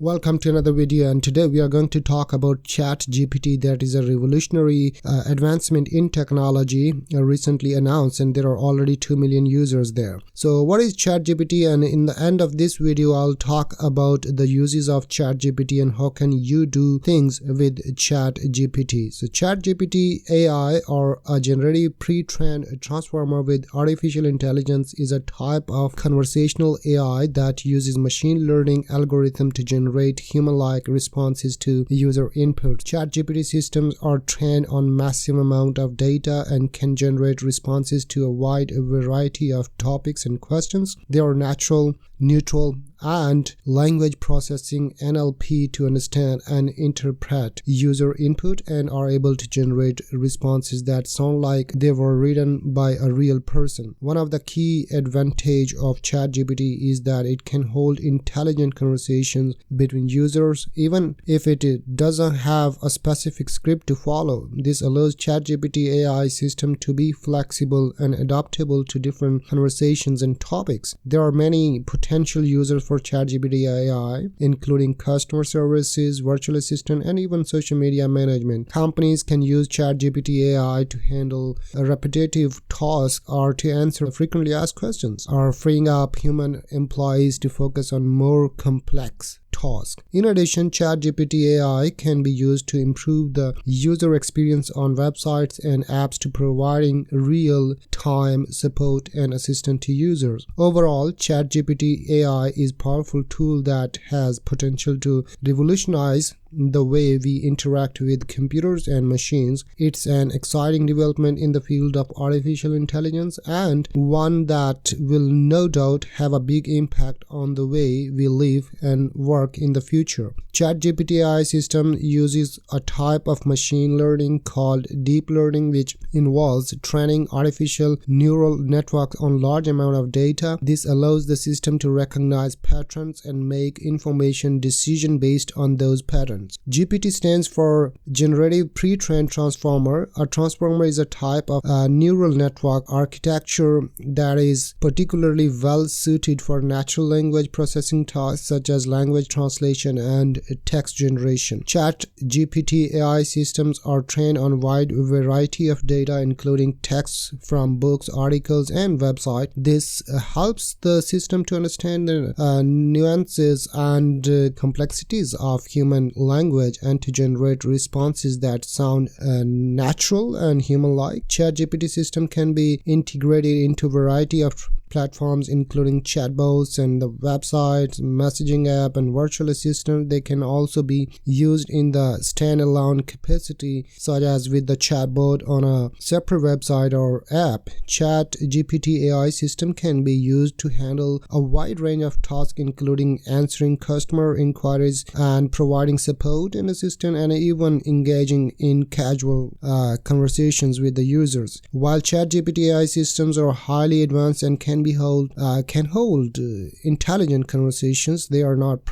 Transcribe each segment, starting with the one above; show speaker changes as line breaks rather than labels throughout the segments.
Welcome to another video, and today we are going to talk about ChatGPT. That is a revolutionary advancement in technology recently announced, and there are already 2 million users there. So what is ChatGPT? And in the end of this video I'll talk about the uses of ChatGPT and how can you do things with ChatGPT. So ChatGPT AI, or a generative pre-trained transformer with artificial intelligence, is a type of conversational AI that uses machine learning algorithm to generate human-like responses to user input. ChatGPT systems are trained on massive amount of data and can generate responses to a wide variety of topics and questions. They are natural, neutral, and language processing (NLP) to understand and interpret user input, and are able to generate responses that sound like they were written by a real person. One of the key advantages of ChatGPT is that it can hold intelligent conversations between users even if it doesn't have a specific script to follow. This allows ChatGPT AI system to be flexible and adaptable to different conversations and topics. There are many potential users for ChatGPT AI, including customer services, virtual assistant, and even social media management. Companies can use ChatGPT AI to handle repetitive tasks or to answer frequently asked questions, or freeing up human employees to focus on more complex tasks. In addition, ChatGPT AI can be used to improve the user experience on websites and apps to providing real-time support and assistance to users. Overall, ChatGPT AI is a powerful tool that has potential to revolutionize the way we interact with computers and machines. It's an exciting development in the field of artificial intelligence, and one that will no doubt have a big impact on the way we live and work in the future. ChatGPT AI system uses a type of machine learning called deep learning, which involves training artificial neural networks on large amount of data. This allows the system to recognize patterns and make information decision based on those patterns. GPT stands for Generative Pre-trained Transformer. A transformer is a type of neural network architecture that is particularly well suited for natural language processing tasks such as language translation and text generation. ChatGPT AI systems are trained on a wide variety of data, including texts from books, articles, and websites. This helps the system to understand the nuances and complexities of human language and to generate responses that sound natural and human-like. ChatGPT system can be integrated into a variety of platforms, including chatbots and the websites, messaging app, and virtual assistant. They can also be used in the standalone capacity, such as with the chatbot on a separate website or app. ChatGPT AI system can be used to handle a wide range of tasks, including answering customer inquiries and providing support and assistance, and even engaging in casual conversations with the users. While ChatGPT AI systems are highly advanced and can hold intelligent conversations, they are not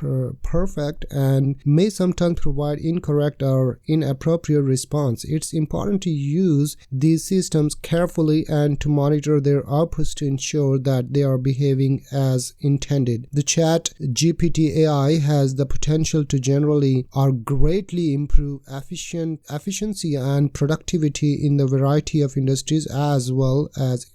perfect and may sometimes provide incorrect or inappropriate response. It's important to use these systems carefully and to monitor their outputs to ensure that they are behaving as intended. The ChatGPT AI has the potential to generally or greatly improve efficiency and productivity in the variety of industries, as well as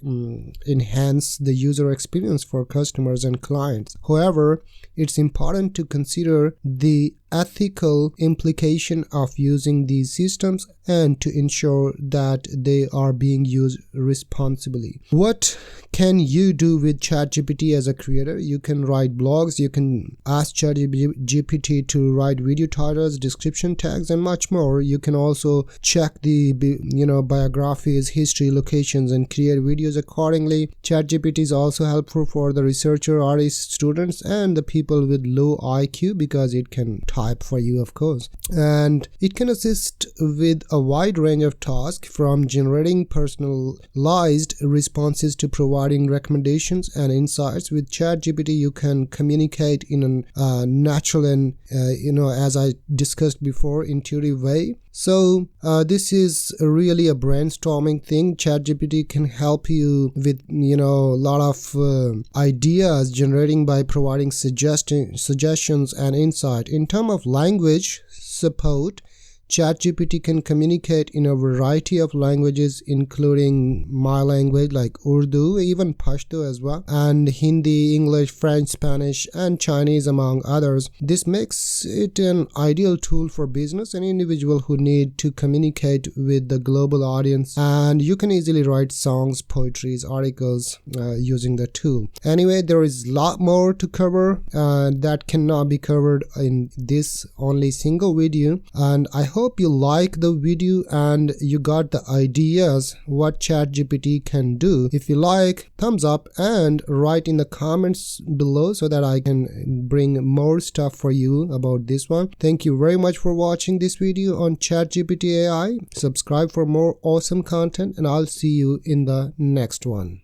enhance the user experience for customers and clients. However, it's important to consider the ethical implication of using these systems and to ensure that they are being used responsibly. What can you do with ChatGPT as a creator? You can write blogs, you can ask ChatGPT to write video titles, description tags, and much more. You can also check the biographies, history, locations, and create videos accordingly. ChatGPT is also helpful for the researcher, artists, students, and the people with low IQ because it can type for you, of course, and it can assist with a wide range of tasks, from generating personalized responses to providing recommendations and insights. With ChatGPT you can communicate in a natural and as I discussed before, intuitive way. So this is really a brainstorming thing. ChatGPT can help you with a lot of ideas generating by providing suggestions and insight. In terms of language support, ChatGPT can communicate in a variety of languages, including my language like Urdu, even Pashto as well, and Hindi, English, French, Spanish, and Chinese, among others. This makes it an ideal tool for business and individuals who need to communicate with the global audience. And you can easily write songs, poetries, articles using the tool. Anyway, there is a lot more to cover that cannot be covered in this only single video, and I hope you like the video and you got the ideas what ChatGPT can do. If you like, thumbs up and write in the comments below so that I can bring more stuff for you about this one. Thank you very much for watching this video on ChatGPT AI. Subscribe for more awesome content, and I'll see you in the next one.